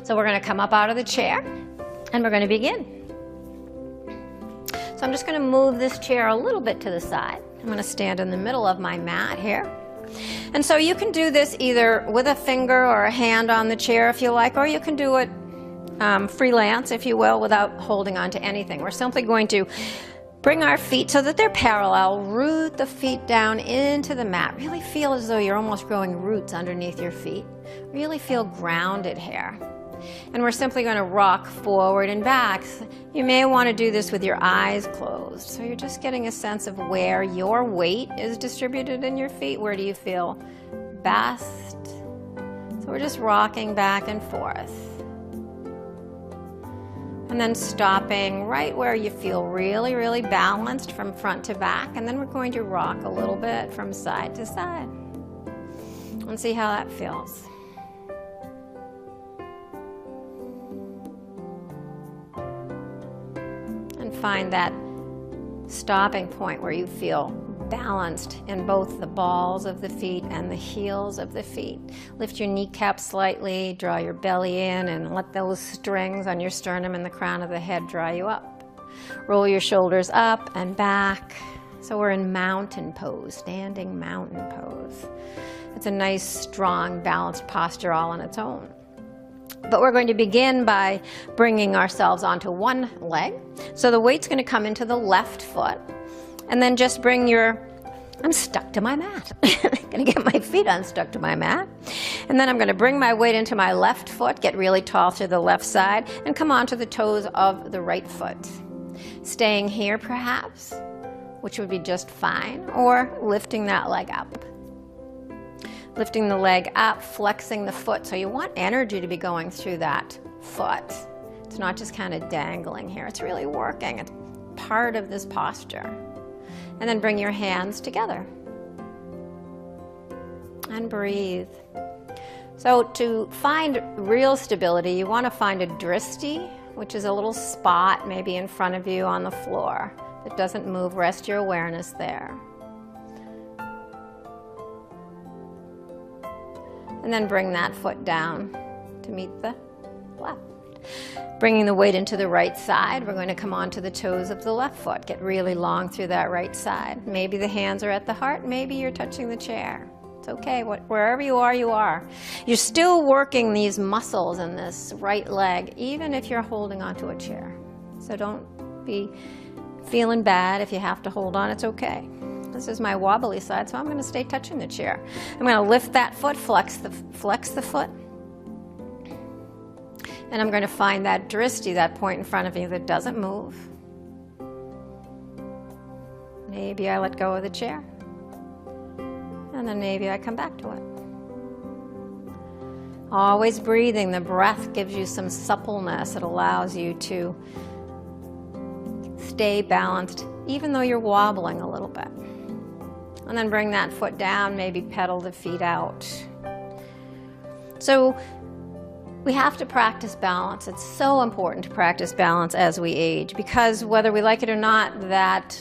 So we're going to come up out of the chair and we're going to begin. So I'm just going to move this chair a little bit to the side. I'm going to stand in the middle of my mat here. And so you can do this either with a finger or a hand on the chair if you like, or you can do it freelance, if you will, without holding on to anything. We're simply going to bring our feet so that they're parallel, root the feet down into the mat. Really feel as though you're almost growing roots underneath your feet. Really feel grounded here. And we're simply going to rock forward and back. You may want to do this with your eyes closed. So you're just getting a sense of where your weight is distributed in your feet. Where do you feel best? So we're just rocking back and forth. And then stopping right where you feel really, really balanced from front to back. And then we're going to rock a little bit from side to side. And see how that feels. Find that stopping point where you feel balanced in both the balls of the feet and the heels of the feet. Lift your kneecaps slightly, draw your belly in, and let those strings on your sternum and the crown of the head draw you up. Roll your shoulders up and back. So we're in mountain pose, standing mountain pose. It's a nice, strong, balanced posture all on its own. But we're going to begin by bringing ourselves onto one leg. So the weight's going to come into the left foot. And then just bring I'm stuck to my mat. I'm going to get my feet unstuck to my mat. And then I'm going to bring my weight into my left foot, get really tall through the left side, and come onto the toes of the right foot. Staying here perhaps, which would be just fine, or lifting that leg up. Lifting the leg up, flexing the foot. So you want energy to be going through that foot. It's not just kind of dangling here. It's really working. It's part of this posture. And then bring your hands together. And breathe. So to find real stability, you want to find a dristi, which is a little spot maybe in front of you on the floor that doesn't move. Rest your awareness there. And then bring that foot down to meet the left. Bringing the weight into the right side, we're going to come onto the toes of the left foot. Get really long through that right side. Maybe the hands are at the heart, maybe you're touching the chair. It's okay, wherever you are, you are. You're still working these muscles in this right leg, even if you're holding onto a chair. So don't be feeling bad if you have to hold on, it's okay. This is my wobbly side, so I'm going to stay touching the chair. I'm going to lift that foot, flex the foot. And I'm going to find that dristi, that point in front of you that doesn't move. Maybe I let go of the chair. And then maybe I come back to it. Always breathing. The breath gives you some suppleness. It allows you to stay balanced, even though you're wobbling a little bit. And then bring that foot down, maybe pedal the feet out. So we have to practice balance. It's so important to practice balance as we age, because whether we like it or not, that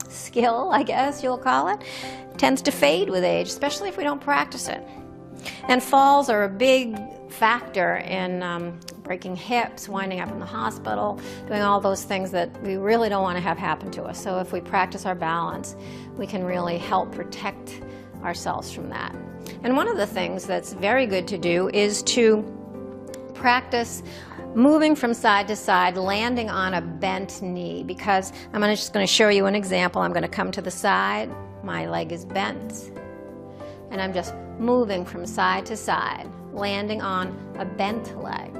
skill, I guess you'll call it, tends to fade with age, especially if we don't practice it. And falls are a big factor in breaking hips, winding up in the hospital, doing all those things that we really don't want to have happen to us. So if we practice our balance, we can really help protect ourselves from that. And one of the things that's very good to do is to practice moving from side to side, landing on a bent knee, because I'm just going to show you an example. I'm going to come to the side, my leg is bent, and I'm just moving from side to side, landing on a bent leg.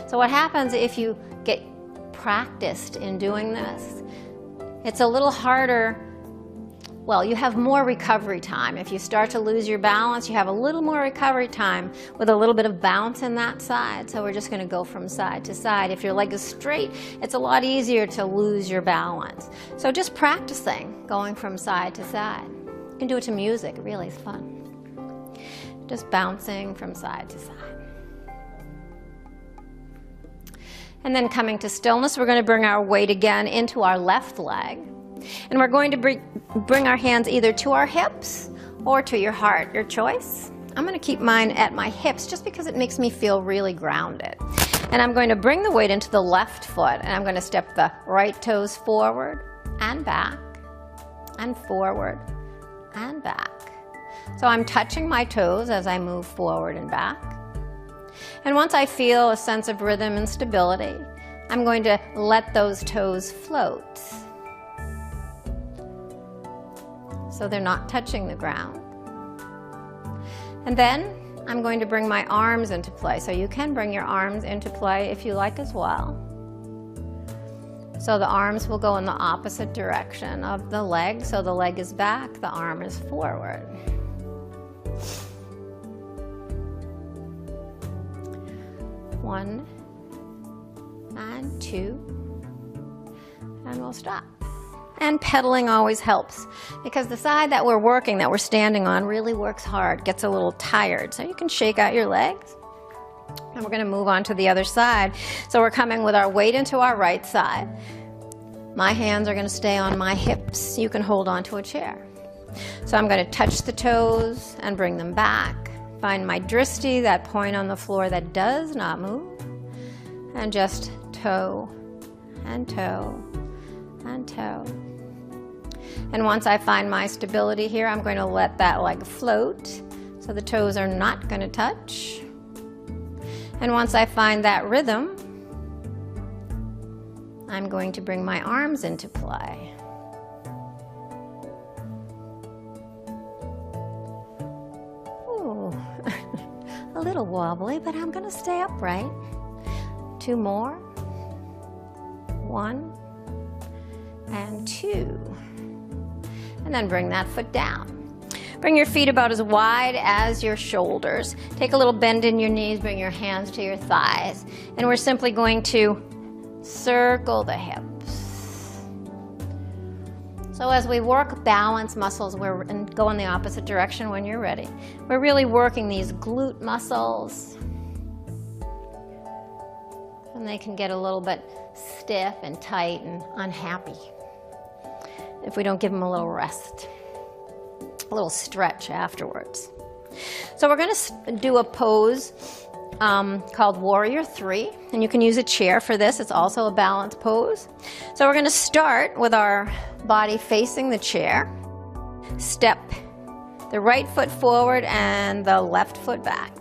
So what happens if you get practiced in doing this? It's a little harder. Well, you have more recovery time. If you start to lose your balance, you have a little more recovery time with a little bit of bounce in that side. So we're just going to go from side to side. If your leg is straight, it's a lot easier to lose your balance. So just practicing going from side to side. You can do it to music. It really is fun. Just bouncing from side to side. And then coming to stillness, we're going to bring our weight again into our left leg. And we're going to bring our hands either to our hips or to your heart, your choice. I'm going to keep mine at my hips just because it makes me feel really grounded. And I'm going to bring the weight into the left foot, and I'm going to step the right toes forward and back and forward and back. So I'm touching my toes as I move forward and back. And once I feel a sense of rhythm and stability, I'm going to let those toes float. So they're not touching the ground. And then I'm going to bring my arms into play. So you can bring your arms into play if you like as well. So the arms will go in the opposite direction of the leg. So the leg is back, the arm is forward. One and two, and we'll stop. And pedaling always helps because the side that we're working, that we're standing on, really works hard, gets a little tired. So you can shake out your legs. And we're going to move on to the other side. So we're coming with our weight into our right side. My hands are going to stay on my hips. You can hold on to a chair. So I'm going to touch the toes and bring them back. Find my dristi, that point on the floor that does not move. And just toe and toe and toe. And once I find my stability here, I'm going to let that leg float so the toes are not going to touch. And once I find that rhythm, I'm going to bring my arms into play. Ooh, a little wobbly, but I'm going to stay upright. Two more. One and two. And then bring that foot down. Bring your feet about as wide as your shoulders. Take a little bend in your knees, bring your hands to your thighs. And we're simply going to circle the hips. So as we work balance muscles, and go in the opposite direction when you're ready. We're really working these glute muscles. And they can get a little bit stiff and tight and unhappy if we don't give them a little rest, a little stretch afterwards. So we're going to do a pose called Warrior 3, and you can use a chair for this. It's also a balance pose. So we're going to start with our body facing the chair. Step the right foot forward and the left foot back.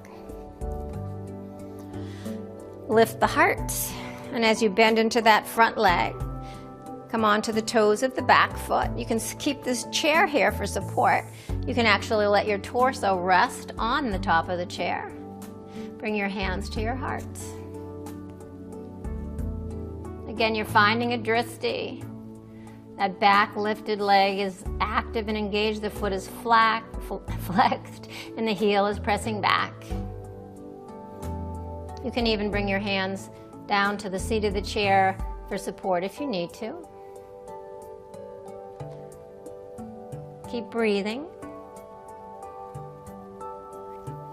Lift the heart, and as you bend into that front leg, come onto the toes of the back foot. You can keep this chair here for support. You can actually let your torso rest on the top of the chair. Bring your hands to your heart. Again, you're finding a dristi. That back lifted leg is active and engaged. The foot is flexed, and the heel is pressing back. You can even bring your hands down to the seat of the chair for support if you need to. Keep breathing.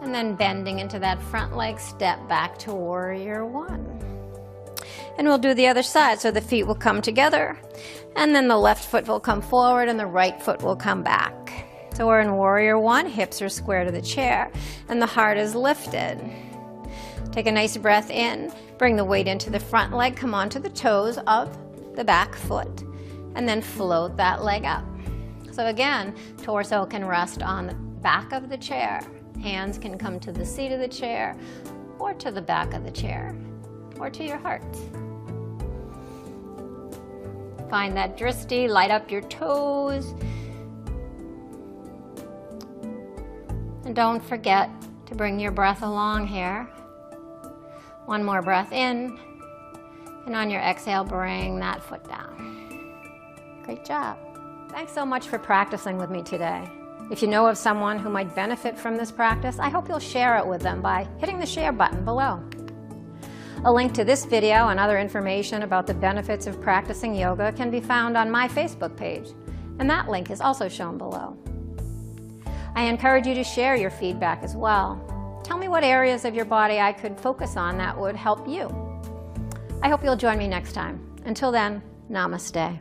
And then bending into that front leg, step back to Warrior 1. And we'll do the other side. So the feet will come together, and then the left foot will come forward and the right foot will come back. So we're in Warrior 1, hips are square to the chair, and the heart is lifted. Take a nice breath in, bring the weight into the front leg, come onto the toes of the back foot, and then float that leg up. So again, torso can rest on the back of the chair. Hands can come to the seat of the chair, or to the back of the chair, or to your heart. Find that dristi, light up your toes. And don't forget to bring your breath along here. One more breath in, and on your exhale, bring that foot down. Great job. Thanks so much for practicing with me today. If you know of someone who might benefit from this practice, I hope you'll share it with them by hitting the share button below. A link to this video and other information about the benefits of practicing yoga can be found on my Facebook page, and that link is also shown below. I encourage you to share your feedback as well. Tell me what areas of your body I could focus on that would help you. I hope you'll join me next time. Until then, namaste.